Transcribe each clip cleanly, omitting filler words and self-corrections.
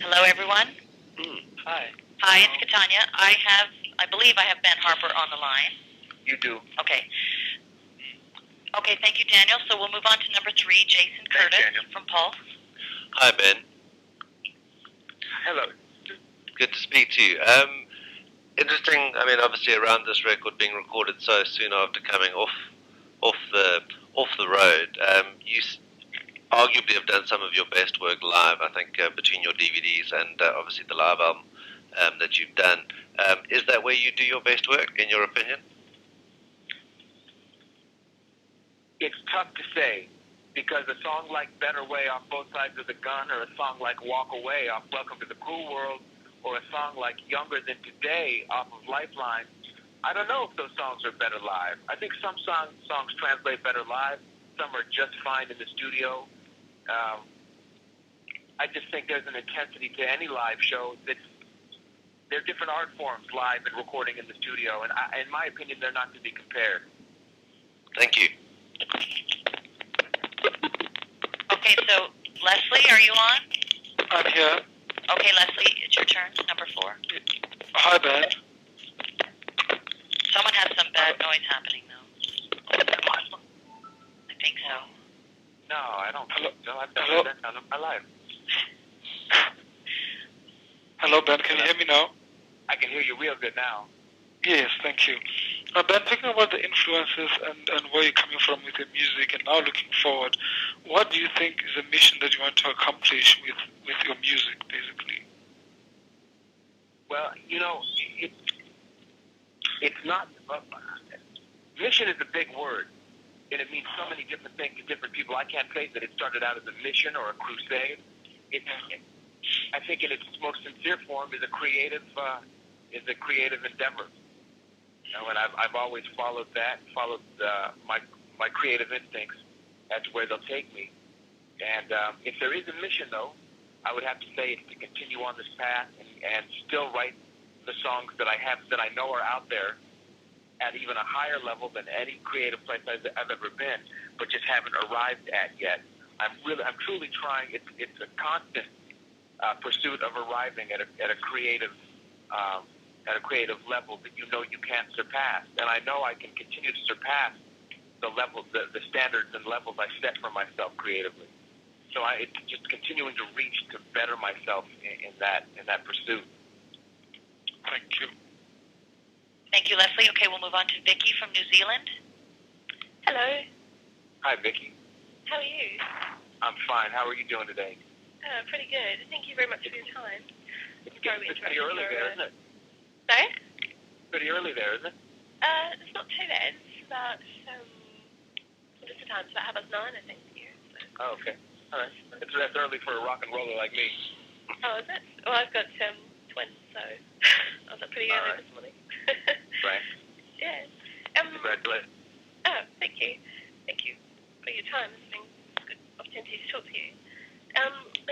Hello, everyone. Hi. Hi, it's Katanya. I believe I have Ben Harper on the line. You do. Okay. Okay, thank you, Daniel. So we'll move on to number 3, Jason Curtis from Pulse. Hi, Ben. Hello. Good to speak to you. Interesting. I mean, obviously, around this record being recorded so soon after coming off the road, you arguably have done some of your best work live. I think between your DVDs and obviously the live album that you've done. Is that where you do your best work, in your opinion? It's tough to say, because a song like Better Way off Both Sides of the Gun, or a song like Walk Away off Welcome to the Cruel World, or a song like Younger Than Today off of Lifeline, I don't know if those songs are better live. I think some songs translate better live. Some are just fine in the studio. I just think there's an intensity to any live show they're different art forms, live and recording in the studio, and in my opinion, they're not to be compared. Thank you. Okay, so Leslie, are you on? I'm here. Okay, Leslie, it's your turn, number 4. Hi, Ben. Someone has some bad noise happening, though. I think so. No, I don't. Hello? No, I've never heard that sound in my life. Hello, Ben. Can you hear me now? I can hear you real good now. Yes, thank you. Ben, thinking about the influences and where you're coming from with your music, and now looking forward, what do you think is the mission that you want to accomplish with your music, basically? Well, it's not. Mission is a big word, and it means so many different things to different people. I can't say that it started out as a mission or a crusade. I think in its most sincere form is a creative endeavor. And I've always followed my creative instincts as to where they'll take me. And if there is a mission, though, I would have to say it's to continue on this path and still write the songs that I have that I know are out there at even a higher level than any creative place I've ever been, but just haven't arrived at yet. I'm truly trying. It's a constant pursuit of arriving at a creative level that you can't surpass, and I know I can continue to surpass the levels, the standards and levels I set for myself creatively. So it's just continuing to reach to better myself in that pursuit. Thank you. Thank you, Leslie. Okay, we'll move on to Vicky from New Zealand. Hello. Hi, Vicky. How are you? I'm fine. How are you doing today? Pretty good. Thank you very much for your time. It's pretty early there, isn't it? Sorry? Pretty early there, isn't it? It's not too bad. It's about, what is the time? It's about 9:30, I think, here. So. Oh, okay. All right. That's early for a rock and roller like me. Oh, is it? Well, I've got twins, so I was up pretty early this morning. Right. Yeah. Congratulations. Oh, thank you. Thank you for your time. It's been a good opportunity to talk to you. Now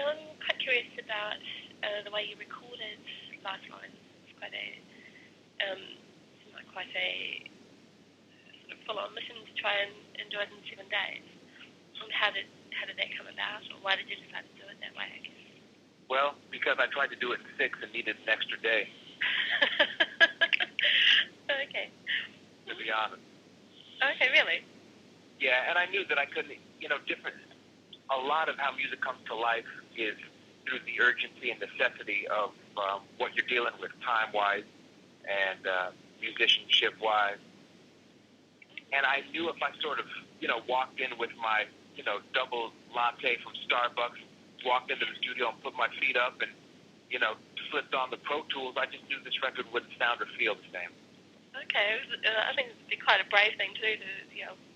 I'm quite curious about the way you recorded Lifeline. It's quite a sort of full-on mission to try and do it in 7 days. And how did that come about, or why did you decide to do it that way, I guess? Well, because I tried to do it in 6 and needed an extra day. Okay. To be honest. Okay, really? Yeah, and I knew that I couldn't, a lot of how music comes to life is through the urgency and necessity of what you're dealing with time-wise and musicianship-wise. And I knew if I sort of, walked in with my, double latte from Starbucks, walked into the studio and put my feet up and, flipped on the Pro Tools, I just knew this record wouldn't sound or feel the same. Okay, I think it'd be quite a brave thing to do to,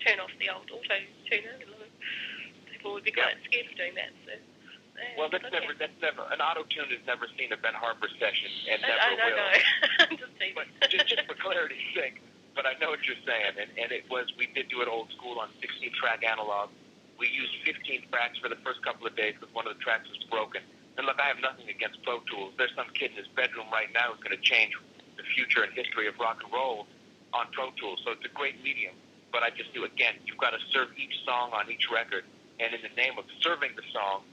turn off the old auto-tuner. People would be quite scared of doing that. So, yeah, well, that's never an auto-tune has never seen a Ben Harper session and never will. No. But just for clarity's sake, but I know what you're saying, and we did do it old school on 16-track analog. We used 15 tracks for the first couple of days because one of the tracks was broken. And look, I have nothing against Pro Tools. There's some kid in his bedroom right now who's going to change the future and history of rock and roll on Pro Tools. So it's a great medium. But I just knew, again, you've got to serve each song on each record. And in the name of serving the song,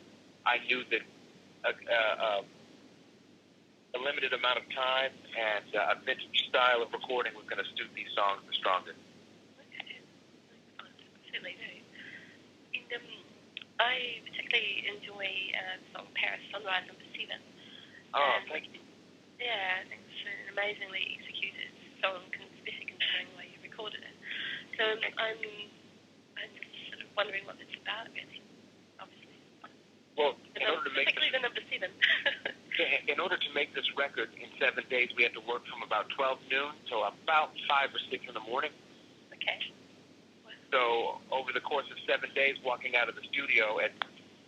I knew that a limited amount of time and a vintage style of recording was going to suit these songs the strongest. Okay. Certainly do. And I particularly enjoy the song Paris Sunrise number 7. Oh, thank you. Yeah, I think it's an amazingly executed song, especially considering the way you recorded it. So I'm just sort of wondering what it's about, really, obviously. Well, in order to make particularly the number 7. in order to make this record in 7 days, we had to work from about 12 noon till about 5 or 6 in the morning. Okay. So over the course of 7 days, walking out of the studio at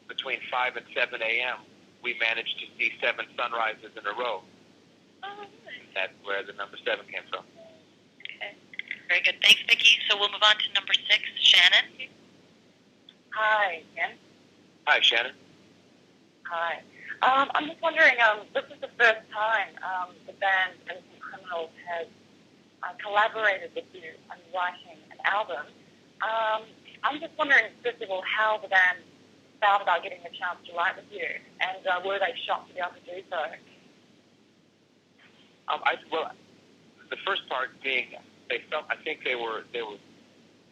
between 5 and 7 a.m., we managed to see 7 sunrises in a row. Oh, nice. That's where the number 7 came from. Okay. Very good. Thanks, Vicki. So we'll move on to number 6, Shannon. Hi, Ken. Hi, Shannon. Hi. I'm just wondering, this is the first time the band Innocent Criminals has collaborated with you on writing an album. I'm just wondering, first of all, how the band felt about getting the chance to write with you, and were they shocked to be able to do so? Well, the first part being, I think they were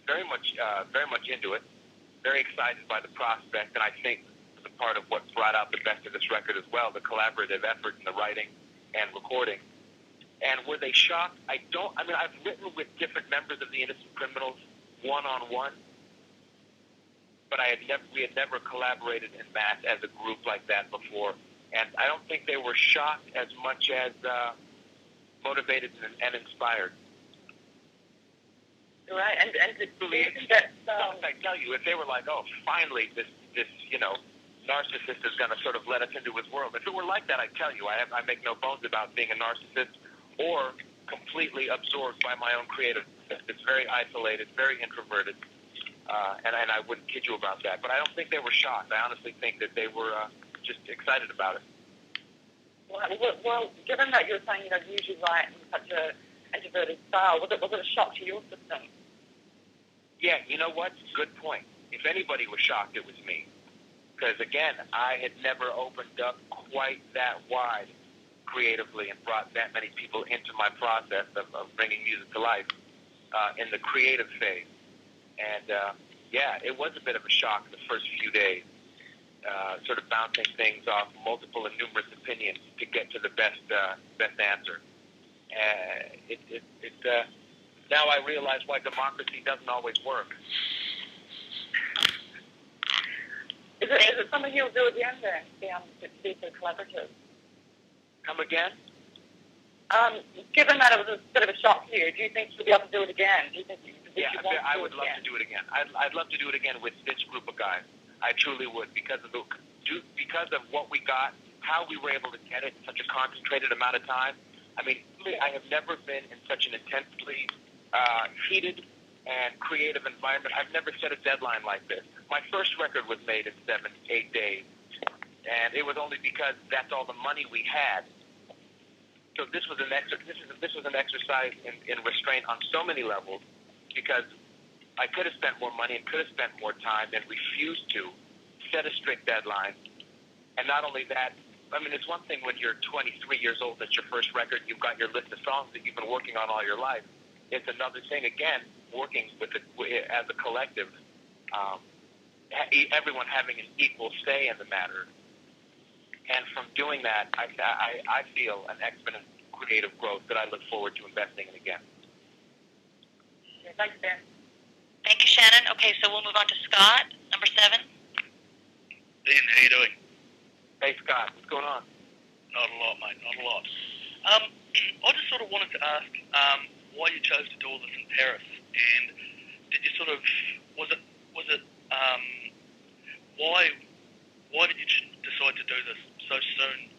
very much into it, very excited by the prospect, and I think the part of what brought out the best of this record as well, the collaborative effort in the writing and recording. And were they shocked? I've written with different members of the Innocent Criminals one-on-one, but we had never collaborated in mass as a group like that before. And I don't think they were shocked as much as motivated and inspired. Right, and do you think that... I tell you, if they were like, oh, finally, this narcissist is going to sort of let us into his world. If it were like that, I tell you, I make no bones about being a narcissist or completely absorbed by my own creative. It's very isolated, very introverted, and I wouldn't kid you about that. But I don't think they were shocked. I honestly think that they were just excited about it. Well, given that you were saying you don't usually write in such an introverted style, was it a shock to your system? Yeah, you know what? Good point. If anybody was shocked, it was me. Because, again, I had never opened up quite that wide creatively and brought that many people into my process of bringing music to life in the creative phase. And, yeah, it was a bit of a shock the first few days, sort of bouncing things off multiple and numerous opinions to get to the best answer. Now I realize why democracy doesn't always work. Is it something you'll do again then, to be so collaborative? Come again? Given that it was a bit of a shock to you, do you think you'll be able to do it again? Do you think I would love to do it again. I'd love to do it again with this group of guys. I truly would, because of what we got, how we were able to get it in such a concentrated amount of time. I mean, I have never been in such an intensely heated and creative environment. I've never set a deadline like this. My first record was made in 7-8 days, and it was only because that's all the money we had. So this was an exercise in restraint on so many levels, because I could have spent more money and could have spent more time and refused to set a strict deadline. And not only that, I mean, it's one thing when you're 23 years old, that's your first record, you've got your list of songs that you've been working on all your life. It's another thing, again, working as a collective, everyone having an equal say in the matter. And from doing that, I feel an exponential creative growth that I look forward to investing in again. Thanks, Ben. Thank you, Shannon. Okay, so we'll move on to Scott, number 7. Ben, how you doing? Hey, Scott, what's going on? Not a lot, mate, not a lot. I just sort of wanted to ask why you chose to do all this in Paris, and did you sort of, was it why did you decide to do this so soon,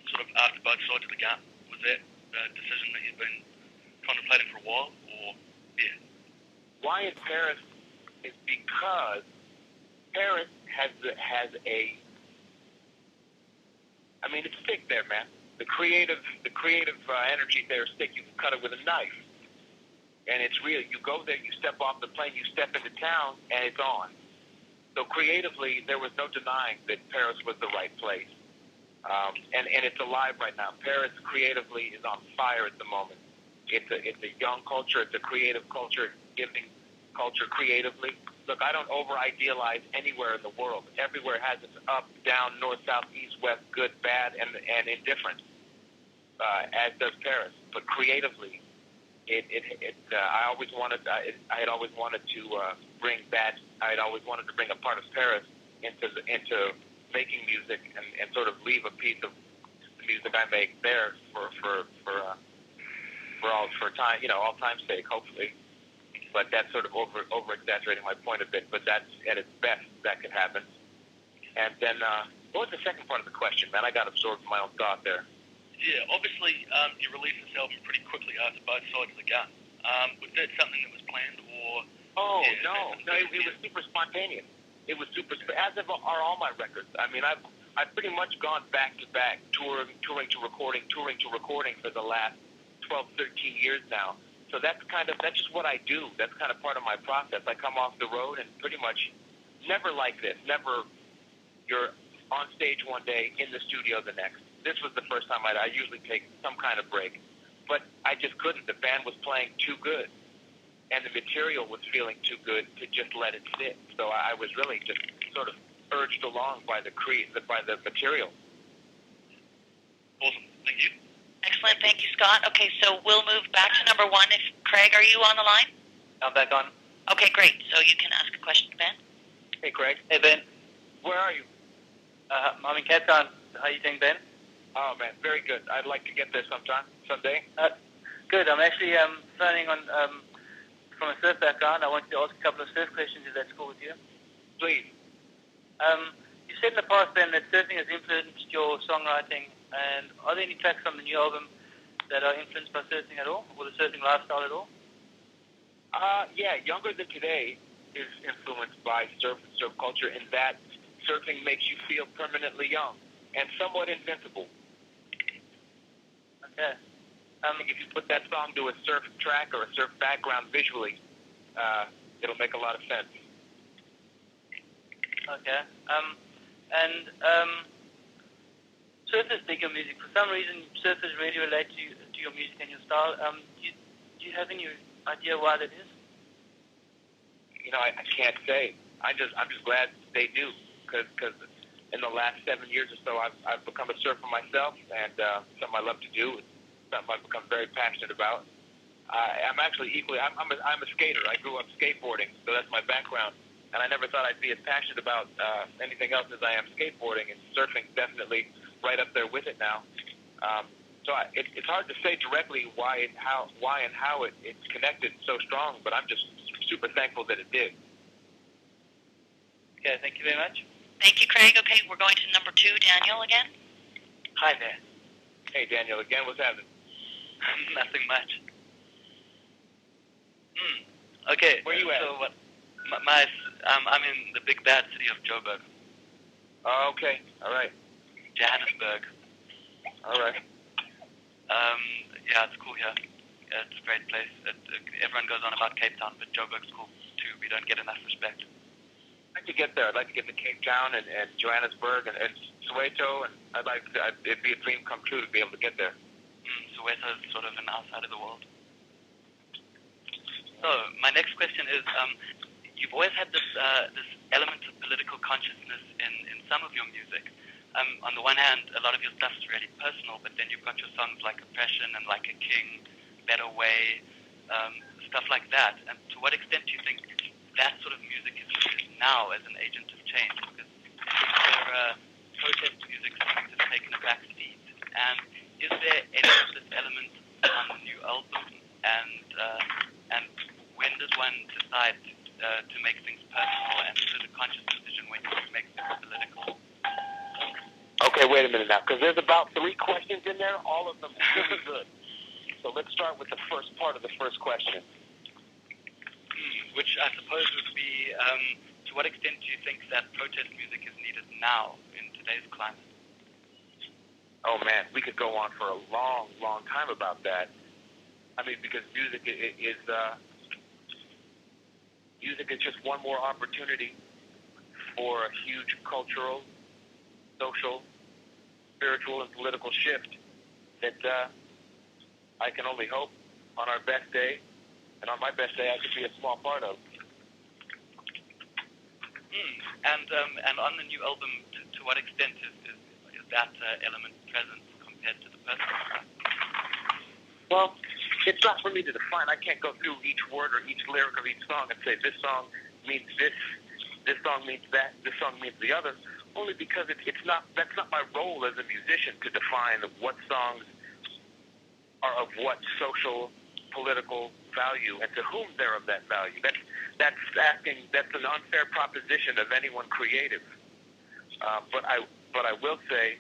sort of after both sides of the gun? Was that a decision that you'd been contemplating for a while, or, yeah? Why in Paris is because Paris has I mean, it's thick there, man. The creative energy there is thick. You can cut it with a knife. And it's real. You go there, you step off the plane, you step into town, and it's on. So creatively, there was no denying that Paris was the right place. And it's alive right now. Paris creatively is on fire at the moment. It's a young culture. It's a creative culture, giving culture creatively. Look, I don't over-idealize anywhere in the world. Everywhere has its up, down, north, south, east, west, good, bad, and indifferent, as does Paris. But creatively, I always wanted. I had always wanted to bring that. I had always wanted to bring a part of Paris into making music and sort of leave a piece of the music I make there for time, all time's sake, hopefully. But that's sort of over exaggerating my point a bit. But that's at its best that could happen. And then, what was the second part of the question, man? I got absorbed in my own thought there. Yeah, obviously, you released this album pretty quickly after Both Sides of the Gun. Was that something that was planned, or? Oh, yeah, no, it was super spontaneous. It was super, as are all my records. I mean, I've pretty much gone back to back, touring to recording for the last 12, 13 years now. So that's just what I do. That's kind of part of my process. I come off the road and pretty much never like this. Never, you're on stage one day, in the studio the next. This was the first time I usually take some kind of break. But I just couldn't. The band was playing too good. And the material was feeling too good to just let it sit. So I was really just sort of urged along by the material. Awesome. Thank you. Excellent. Thank you, Scott. Okay, so we'll move back to number one. Craig, are you on the line? I'm back on. Okay, great. So you can ask a question to Ben. Hey, Craig. Hey, Ben. Where are you? I'm in Cape Town. How are you doing, Ben? Oh, man, very good. I'd like to get there someday. Good. I'm actually phoning on from a surf background. I want to ask a couple of surf questions, if that's cool with you. Please. You said in the past, Ben, that surfing has influenced your songwriting. And are there any tracks on the new album that are influenced by surfing at all, or the surfing lifestyle at all? Yeah, Younger Than Today is influenced by surf culture in that surfing makes you feel permanently young and somewhat invincible. Okay. I think if you put that song to a surf track or a surf background visually, it'll make a lot of sense. Okay. Surfers dig your music. For some reason, surfers really relate to your music and your style. Do you have any idea why that is? I can't say. I'm just glad they do, because in the last 7 years or so, I've become a surfer myself, and something I love to do. It's something I've become very passionate about. I'm actually I'm a skater. I grew up skateboarding, so that's my background. And I never thought I'd be as passionate about anything else as I am skateboarding, and surfing definitely right up there with it now. So it's hard to say directly why and how it's connected so strong, but I'm just super thankful that it did. Okay, thank you very much. Thank you, Craig. Okay, we're going to number two, Daniel again. Hi there. Hey, Daniel, again, what's happening? Nothing much. Okay. Where you at? So I'm in the big bad city of Joburg. Oh, okay. All right. Johannesburg. All right. Yeah, it's cool here. Yeah, it's a great place. Everyone goes on about Cape Town, but Joburg's cool too. We don't get enough respect. I'd like to get there. I'd like to get to Cape Town and Johannesburg and Soweto, and it'd be a dream come true to be able to get there. Soweto is sort of an outside of the world. So my next question is, you've always had this element of political consciousness in some of your music. On the one hand, a lot of your stuff is really personal, but then you've got your songs like Oppression and Like a King, Better Way, stuff like that. And to what extent do you think that sort of music is needed now as an agent of change? Because protest music seems to have taken a back seat. And is there any of this element on the new album? And when does one decide to make things personal, and is it a conscious decision when you make things political? Okay, wait a minute now, because there's about 3 questions in there, all of them really good. So let's start with the first part of the first question. Which I suppose would be, to what extent do you think that protest music is needed now in today's climate? Oh, man, we could go on for a long, long time about that. I mean, because music is just one more opportunity for a huge cultural, social, spiritual and political shift that I can only hope on our best day, and on my best day I could be a small part of. And on the new album, to what extent is that element present compared to the personal stuff? Well, it's not for me to define. I can't go through each word or each lyric of each song and say this song means this song means that, this song means the other, only because it's not, that's not my role as a musician to define what songs are of what social, political value and to whom they're of that value. That's an unfair proposition of anyone creative. But I will say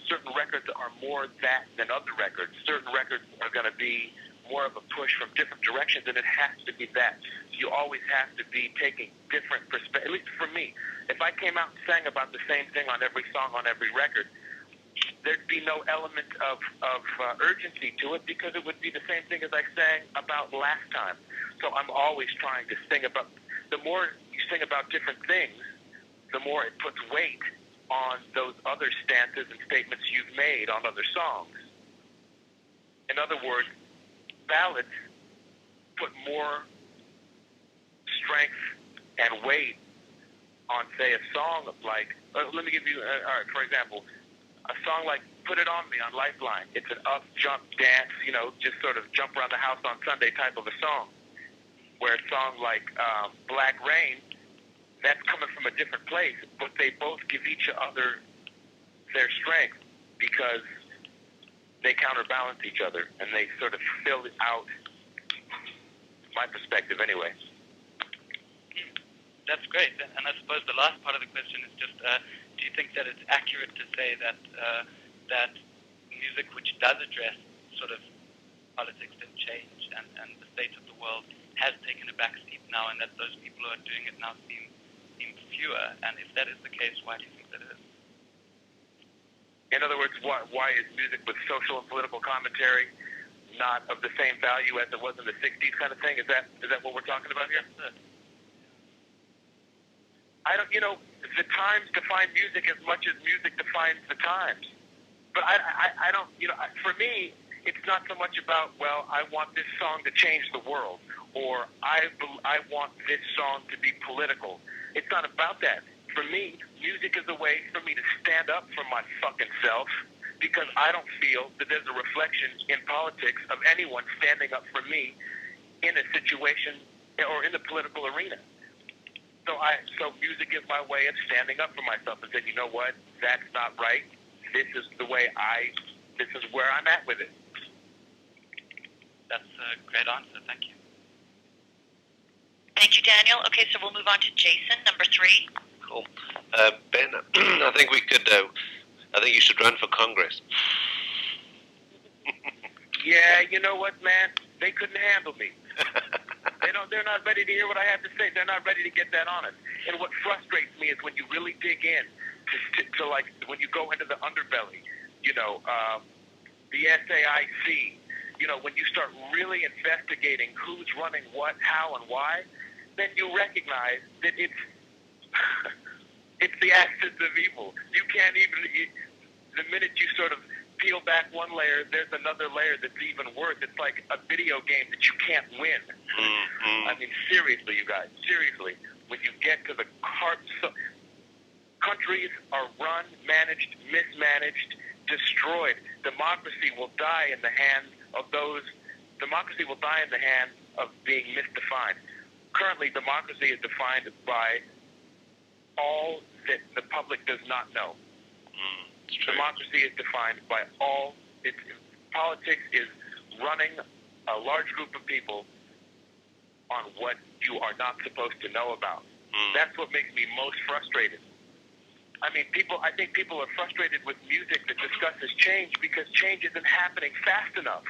certain records are more that than other records. Certain records are going to be more of a push from different directions, and it has to be that. You always have to be taking different perspectives. At least for me, if I came out and sang about the same thing on every song on every record, there'd be no element of urgency to it because it would be the same thing as I sang about last time. So I'm always trying to sing about. The more you sing about different things, the more it puts weight on those other stances and statements you've made on other songs. In other words, ballads put more strength and weight on, say, a song of like, let me give you, all right, for example, a song like Put It On Me on Lifeline. It's an up, jump, dance, just sort of jump around the house on Sunday type of a song. Where a song like Black Rain, that's coming from a different place, but they both give each other their strength because they counterbalance each other and they sort of fill out my perspective anyway. That's great. And I suppose the last part of the question is just, do you think that it's accurate to say that that music which does address sort of politics and change and the state of the world has taken a backseat now, and that those people who are doing it now seem fewer? And if that is the case, why do you think that is? In other words, why is music with social and political commentary not of the same value as it was in the 60s kind of thing? Is that what we're talking about here? I don't, the times define music as much as music defines the times. But I don't, for me, it's not so much about, well, I want this song to change the world, or I want this song to be political. It's not about that. For me, music is a way for me to stand up for my fucking self, because I don't feel that there's a reflection in politics of anyone standing up for me in a situation or in the political arena. So music is my way of standing up for myself and saying, you know what, that's not right. This is the way this is where I'm at with it. That's a great answer. Thank you. Thank you, Daniel. Okay, so we'll move on to Jason, number 3. Cool. Ben, I think we could. I think you should run for Congress. Yeah, you know what, man? They couldn't handle me. They're not ready to hear what I have to say. They're not ready to get that honest. And what frustrates me is when you really dig in to like when you go into the underbelly, the SAIC, when you start really investigating who's running what, how, and why, then you recognize that it's the axis of evil. You can't even, the minute you sort of peel back one layer, there's another layer that's even worse. It's like a video game that you can't win. Mm-hmm. I mean, seriously, you guys, seriously, when you get to the heart, countries are run, managed, mismanaged, destroyed. Democracy will die in the hands of those. Democracy will die in the hands of being misdefined. Currently, democracy is defined by all that the public does not know. Democracy is defined by all. Politics is running a large group of people on what you are not supposed to know about. That's what makes me most frustrated. I mean, I think people are frustrated with music that discusses change because change isn't happening fast enough.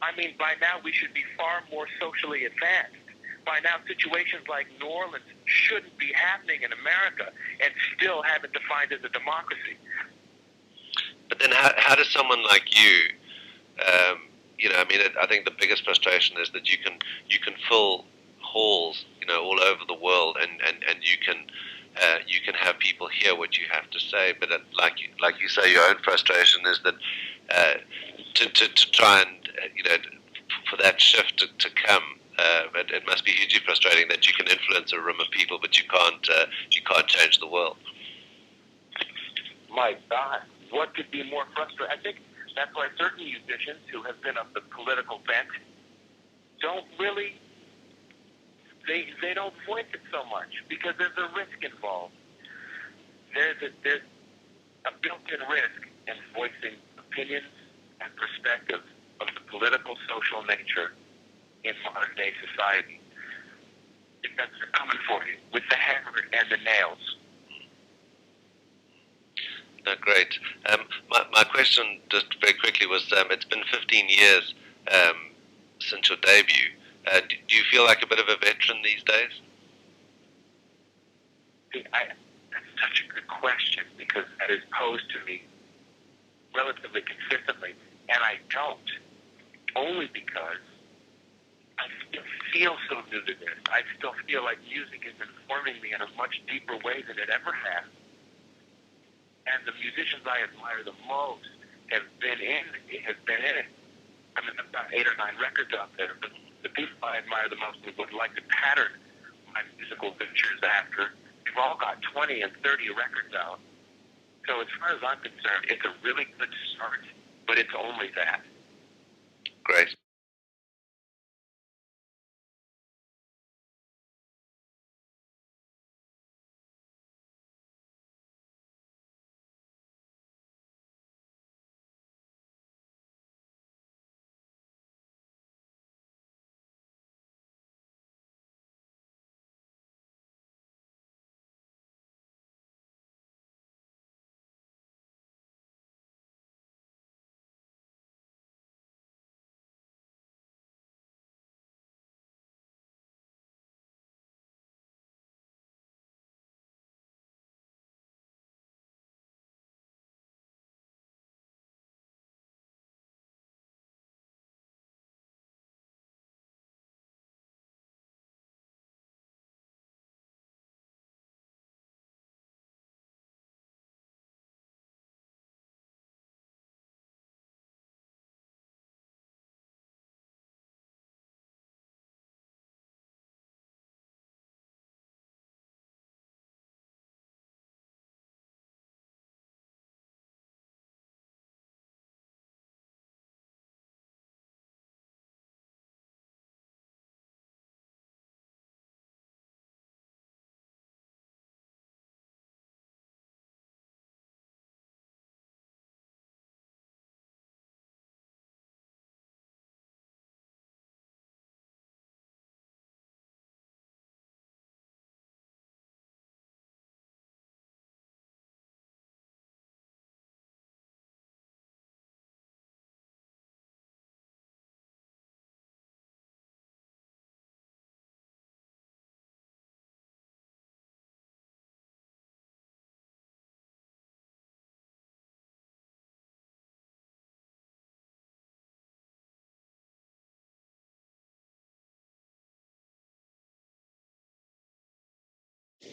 I mean, by now we should be far more socially advanced. By now, situations like New Orleans shouldn't be happening in America and still have it defined as a democracy. But then how does someone like you, I think the biggest frustration is that you can fill halls, all over the world, and you can you can have people hear what you have to say. But like you say, your own frustration is that to try and for that shift to come. It must be hugely frustrating that you can influence a room of people, but you can't change the world. My God, what could be more frustrating? I think that's why certain musicians who have been of the political bent don't really, they don't voice it so much because there's a risk involved. There's a built-in risk in voicing opinions and perspectives of the political, social nature in modern-day society. Because they're coming for you with the hammer and the nails. No, great. My question, just very quickly, was it's been 15 years since your debut. Do you feel like a bit of a veteran these days? That's such a good question because that is posed to me relatively consistently, and I don't. Only because I still feel so new to this. I still feel like music is informing me in a much deeper way than it ever has. And the musicians I admire the most have been in it. I mean, I've got 8 or 9 records out there, but the people I admire the most would like to pattern my musical ventures after. They've all got 20 and 30 records out. So as far as I'm concerned, it's a really good start, but it's only that. Great.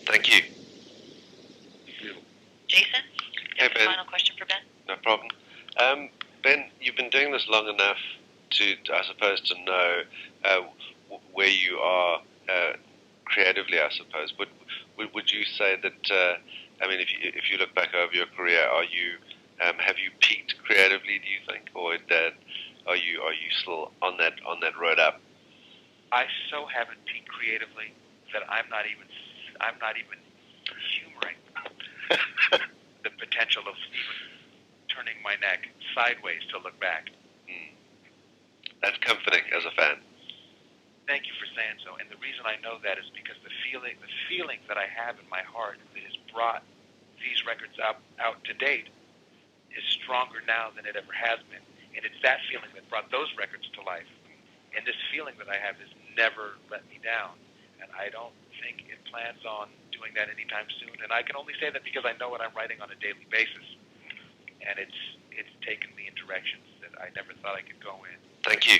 Thank you. Jason, Hey, Ben. final question for Ben? No problem. Ben, you've been doing this long enough to I suppose, to know where you are creatively, I suppose. Would you say that, I mean, if you look back over your career, are you have you peaked creatively, do you think? Or are you still on that road up? I so haven't peaked creatively that I'm not even humoring the potential of even turning my neck sideways to look back. That's comforting as a fan. Thank you for saying so. And the reason I know that is because the feeling that I have in my heart that has brought these records out to date is stronger now than it ever has been. And it's that feeling that brought those records to life. And this feeling that I have has never let me down. And I don't think it plans on doing that anytime soon. And I can only say that because I know what I'm writing on a daily basis. And it's taken me in directions that I never thought I could go in. Thank you.